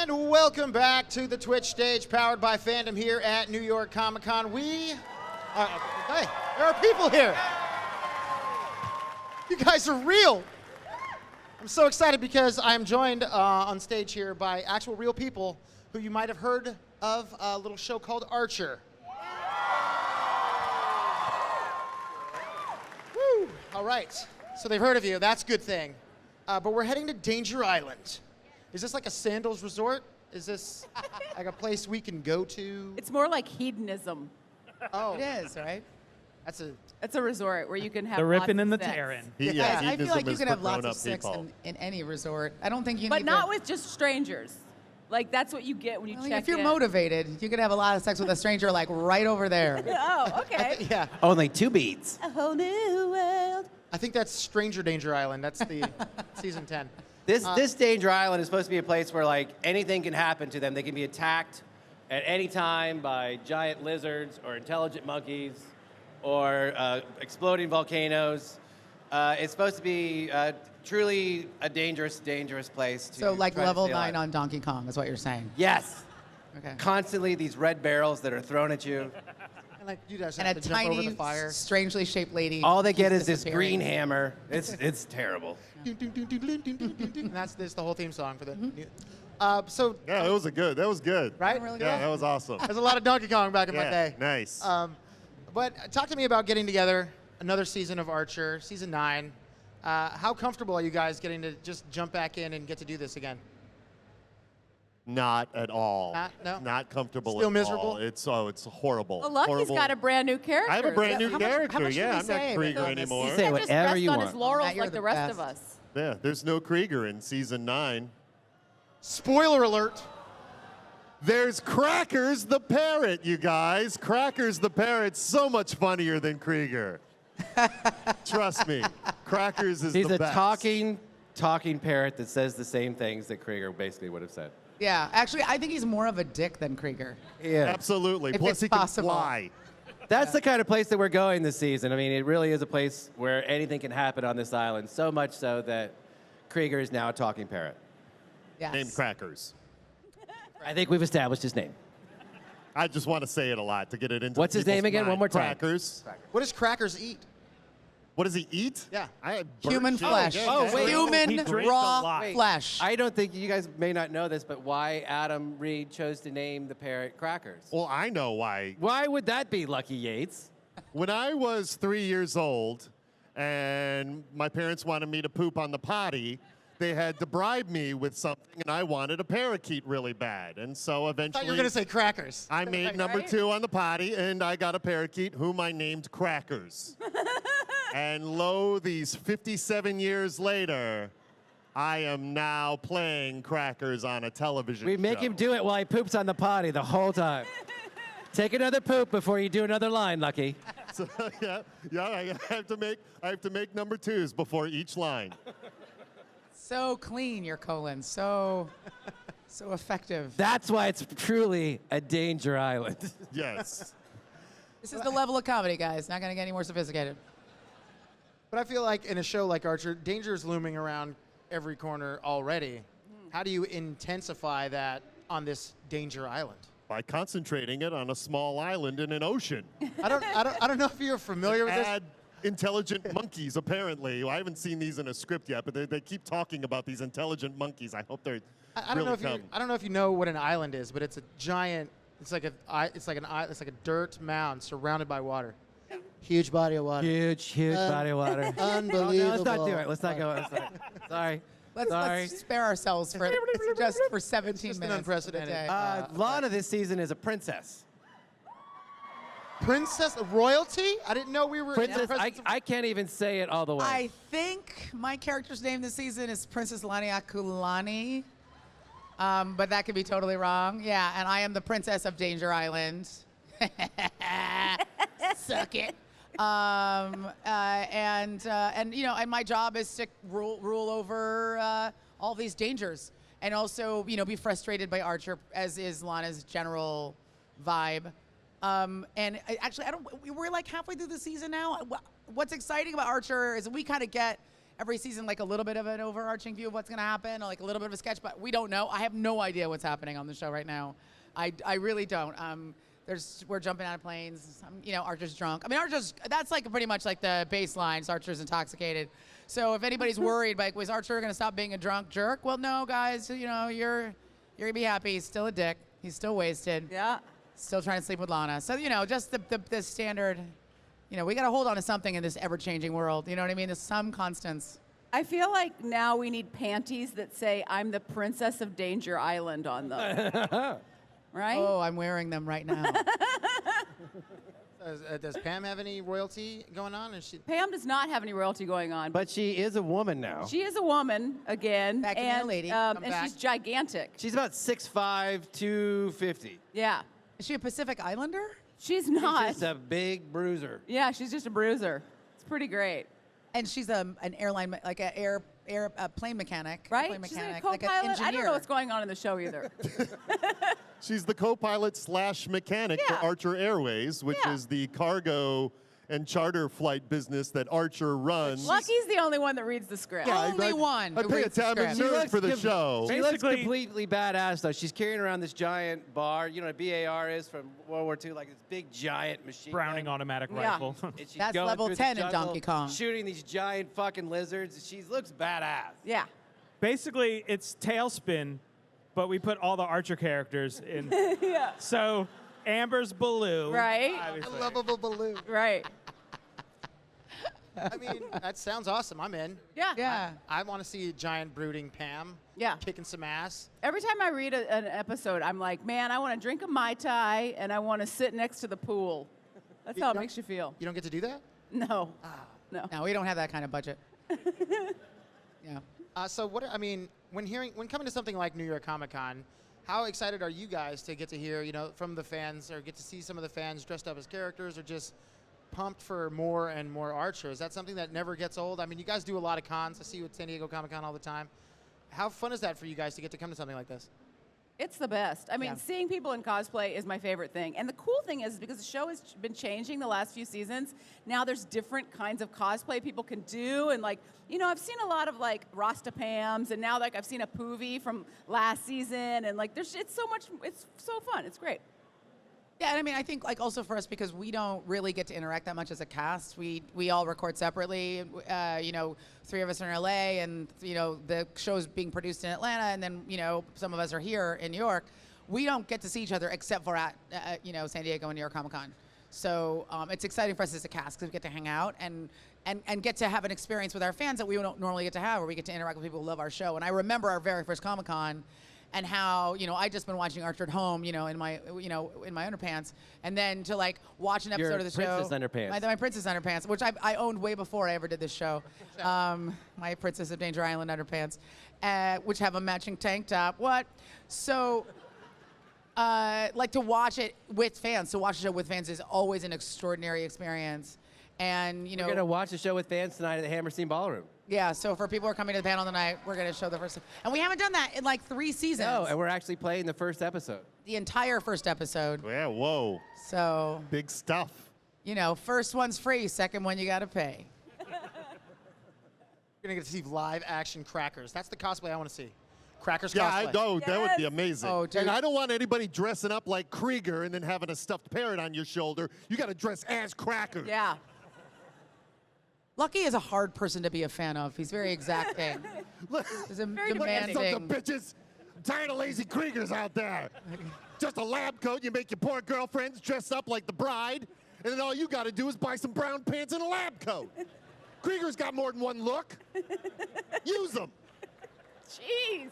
And welcome back to the Twitch stage, powered by Fandom here at New York Comic Con. Hey, there are people here. You guys are real. I'm so excited because I'm joined on stage here by actual real people who you might have heard of a little show called Archer. Woo! All right. So they've heard of you. That's a good thing. But we're heading to Danger Island. Is this like a sandals resort? Is this like a place we can go to? It's more like hedonism. Oh, It is, right? It's a resort where you can have The ripping lots and the of sex. tearing. Yeah, I feel like you is can for have lots of grown-up sex people. in any resort. I don't think you But need not to, with just strangers. Like, that's what you get when you Well, check if you're in. motivated, you could have a lot of sex with a stranger like right over there. Oh, okay. yeah. Only 2 beats. A whole new world. I think that's Stranger Danger Island. That's the season 10. This Danger Island is supposed to be a place where like anything can happen to them. They can be attacked at any time by giant lizards or intelligent monkeys or exploding volcanoes. It's supposed to be truly a dangerous place. To So like try to level stay 9 alive. on Donkey Kong is what you're saying. Yes. Okay. Constantly these red barrels that are thrown at you. And like you guys And have a to jump over tiny, the fire. strangely shaped lady. All they get keeps is this disappearing. green hammer. It's terrible. And that's the whole theme song for the. Mm-hmm. So Yeah, that was good. right. Really Yeah, good. that was awesome. There's a lot of Donkey Kong back in my Yeah, day. nice. But talk to me about getting together another season of Archer, season 9. How comfortable are you guys getting to just jump back in and get to do this again? Not at all. No? Not comfortable Still at miserable? all. It's horrible. Well, Lucky's horrible. got a brand new character. I have a brand new How character. much did Yeah, we I'm say not Krieger about this anymore. You say Can't just whatever rest you on want. his laurels Matt, you're like the the rest of best. us. Yeah, there's no Krieger in season 9. Spoiler alert. There's Crackers the parrot, you guys. Crackers the parrot's so much funnier than Krieger. Trust me. Crackers is He's the a best. talking parrot that says the same things that Krieger basically would have said. Yeah, actually, I think he's more of a dick than Krieger. Yeah. Absolutely. If Plus it's he can possible. fly. That's the kind of place that we're going this season. I mean, it really is a place where anything can happen on this island, so much so that Krieger is now a talking parrot. Yes. Named Crackers. I think we've established his name. I just want to say it a lot to get it into What's his people's name again? mind. One more time. Crackers. What does Crackers eat? What does he eat? Yeah. Human flesh. okay. Oh, wait. Human He drinks a raw lot. flesh. I don't think you guys may not know this, but why Adam Reed chose to name the parrot Crackers? Well, I know why. Why would that be, Lucky Yates? When I was 3 years old and my parents wanted me to poop on the potty, they had to bribe me with something, and I wanted a parakeet really bad. And so I eventually thought you were going to say Crackers. I made number Right? 2 on the potty, and I got a parakeet whom I named Crackers. And lo, these 57 years later, I am now playing Crackers on a television We make show. him do it while he poops on the potty the whole time. Take another poop before you do another line, Lucky. So, yeah, I have to make number 2s before each line. So clean, your colon. So effective. That's why it's truly a danger island. Yes. This is the level of comedy, guys. Not going to get any more sophisticated. But I feel like in a show like Archer, danger is looming around every corner already. How do you intensify that on this Danger Island? By concentrating it on a small island in an ocean. I don't know if you're familiar with this. Add intelligent monkeys, apparently. I haven't seen these in a script yet, but they keep talking about these intelligent monkeys. I hope they're I don't really know if come. I don't know if you know what an island is, but it's a giant. It's like a dirt mound surrounded by water. Huge body of water. Huge body of water. Unbelievable. No, let's not do it. Let's not go. Sorry. Let's spare ourselves for just for 17 Just an minutes. unprecedented. today. Lana this season is a princess. Princess royalty? I didn't know we were. in the Princess, presence of- I can't even say it all the way. I think my character's name this season is Princess Lania Kulani. But that could be totally wrong. Yeah, and I am the Princess of Danger Island. Suck it. And my job is to rule over all these dangers, and also be frustrated by Archer, as is Lana's general vibe. We're like halfway through the season now. What's exciting about Archer is we kind of get every season like a little bit of an overarching view of what's going to happen, or like a little bit of a sketch, but we don't know. I have no idea what's happening on the show right now. I really don't. We're jumping out of planes. Archer's drunk. I mean, that's like pretty much like the baseline. So Archer's intoxicated. So if anybody's worried, like, was Archer going to stop being a drunk jerk? Well, no, guys. You're gonna be happy. He's still a dick. He's still wasted. Yeah. Still trying to sleep with Lana. So just the standard. We got to hold on to something in this ever-changing world. You know what I mean? There's some constants. I feel like now we need panties that say "I'm the Princess of Danger Island" on them. Right? Oh, I'm wearing them right now. Does Pam have any royalty going on? Pam does not have any royalty going on. But she is a woman now. She is a woman again. Back to being a lady. And Come back. she's gigantic. She's about 6'5", 250. Yeah. Is she a Pacific Islander? She's not. She's just a big bruiser. Yeah, she's just a bruiser. It's pretty great. And she's an airline, like a plane mechanic. Right? Plane She's mechanic, a like an co-pilot. engineer. I don't know what's going on in the show either. She's the co-pilot / mechanic Yeah. for Archer Airways, which Yeah. is the cargo and charter flight business that Archer runs. Lucky's the only one that reads the script. Yeah. Only one I who pay a reads the tab and script. nerd for the show. She looks Basically- completely badass, though. She's carrying around this giant bar. You know what a BAR is from World War II? Like this big, giant machine Browning gun. automatic Yeah. rifle. And she's That's going level through the 10 in jungle, Donkey Kong. Shooting these giant fucking lizards. She looks badass. Yeah. Basically, it's Tailspin, but we put all the Archer characters in. Yeah. So Amber's Baloo. Right. A obviously. lovable balloon. Right. I mean, that sounds awesome. I'm in. Yeah. Yeah. I want to see a giant brooding Pam. Yeah. Kicking some ass. Every time I read an episode, I'm like, man, I want to drink a Mai Tai and I want to sit next to the pool. That's how it don't- makes you feel. You don't get to do that? No. No. No, we don't have that kind of budget. Yeah. So what? I mean, when coming to something like New York Comic Con, how excited are you guys to get to hear, from the fans, or get to see some of the fans dressed up as characters, or just pumped for more and more Archer? Is that something that never gets old? I mean, you guys do a lot of cons. I see you at San Diego Comic Con all the time. How fun is that for you guys to get to come to something like this? It's the best. I mean, Yeah. seeing people in cosplay is my favorite thing. And the cool thing is because the show has been changing the last few seasons, now there's different kinds of cosplay people can do. And I've seen a lot of Rasta Pams, and now I've seen a Poovy from last season, and it's so fun. It's great. Yeah, and I mean, I think also for us, because we don't really get to interact that much as a cast. We all record separately. 3 of us are in LA, and the show's being produced in Atlanta, and then some of us are here in New York. We don't get to see each other except for at San Diego and New York Comic Con. So it's exciting for us as a cast because we get to hang out and get to have an experience with our fans that we don't normally get to have, where we get to interact with people who love our show. And I remember our very first Comic Con. And how I just been watching Archer at home, in my underpants, and then to watch an episode Your of the show. princess underpants. My princess underpants, which I owned way before I ever did this show. My Princess of Danger Island underpants, which have a matching tank top. What? So, to watch it with fans, to watch a show with fans is always an extraordinary experience. And We're going to watch the show with fans tonight at the Hammerstein Ballroom. yeah. So for people who are coming to the panel tonight, we're going to show the first. And we haven't done that in 3 seasons. No, and we're actually playing the first episode. The entire first episode. Yeah, whoa. So, Big stuff. first one's free, second one you got to pay. You're gonna get to see live action Crackers. That's the cosplay I want to see. Crackers Yeah, cosplay. I know. That would be Yes. amazing. Oh, dude. And I don't want anybody dressing up like Krieger and then having a stuffed parrot on your shoulder. You got to dress as Crackers. Yeah. Lucky is a hard person to be a fan of. He's very exacting. He's a Very Sons demanding. of bitches. I'm tired of lazy Kriegers out there. Just a lab coat. You make your poor girlfriends dress up like the bride, and then all you got to do is buy some brown pants and a lab coat. Krieger's got more than one look. Use them. Jeez.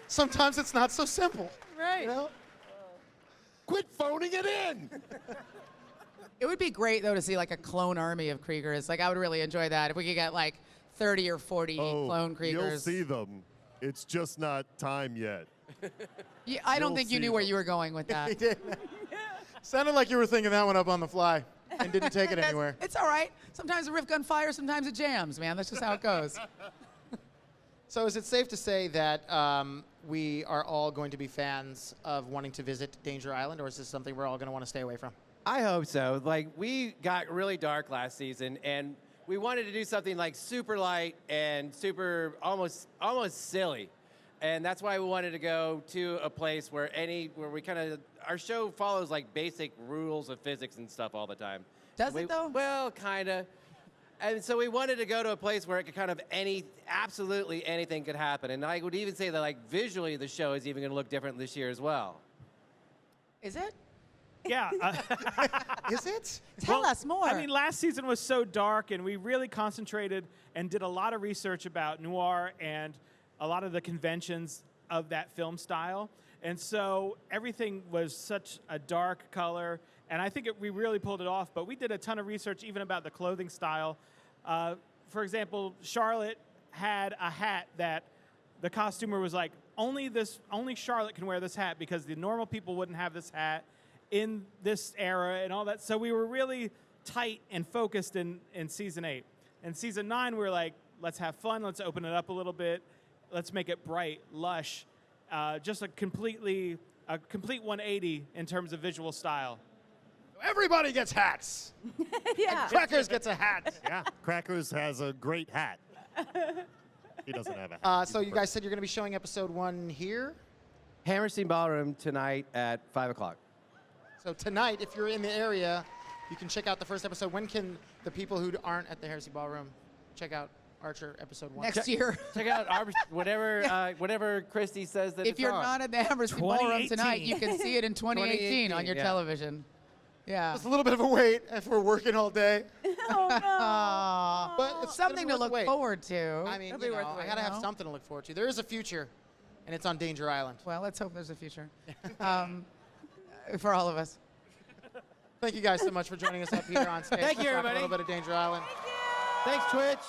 Sometimes it's not so simple. Right. Quit phoning it in. It would be great, though, to see a clone army of Kriegers. I would really enjoy that. If we could get 30 or 40 clone Kriegers. You'll see them. It's just not time yet. Yeah, I don't You'll think you see knew where them. you were going with He that. did. Sounded like you were thinking that one up on the fly and didn't take it anywhere. It's all right. Sometimes the riff gun fires, sometimes it jams, man. That's just how it goes. So is it safe to say that we are all going to be fans of wanting to visit Danger Island, or is this something we're all going to want to stay away from? I hope so. Like, we got really dark last season, and we wanted to do something like super light and super almost silly. And that's why we wanted to go to a place where we kind of, our show follows like basic rules of physics and stuff all the time. Does it though? Well, kind of. And so we wanted to go to a place where it could kind of absolutely anything could happen. And I would even say that like visually the show is even going to look different this year as well. Is it? Yeah. Is it? Tell us more. I mean, last season was so dark, and we really concentrated and did a lot of research about noir and a lot of the conventions of that film style. And so everything was such a dark color, and I think we really pulled it off. But we did a ton of research even about the clothing style. For example, Charlotte had a hat that the costumer was like, only Charlotte can wear this hat because the normal people wouldn't have this hat in this era and all that. So we were really tight and focused in season 8. In season 9, we were like, let's have fun. Let's open it up a little bit. Let's make it bright, lush, just a complete 180 in terms of visual style. Everybody gets hats. Yeah. Crackers gets a hat. Yeah, Crackers has a great hat. He doesn't have a hat. So you guys said you're going to be showing episode 1 here. Hammerstein Ballroom tonight at 5 o'clock. So tonight, if you're in the area, you can check out the first episode. When can the people who aren't at the Heresy Ballroom check out Archer episode 1? Next year. Check out whatever Christy says that If it's you're on. not at the Hammerstein Ballroom tonight, 2018. you can see it in 2018 on your 2018, yeah. television. Yeah. It's a little bit of a wait if we're working all day. Oh, no. But it's Something to look forward to. I mean, It'll be worth I waiting, got to have no? something to look forward to. There is a future, and it's on Danger Island. Well, let's hope there's a future for all of us. Thank you guys so much for joining us up here on stage. Thank you, to talk everybody. A little bit of Danger Island. Thanks, Twitch.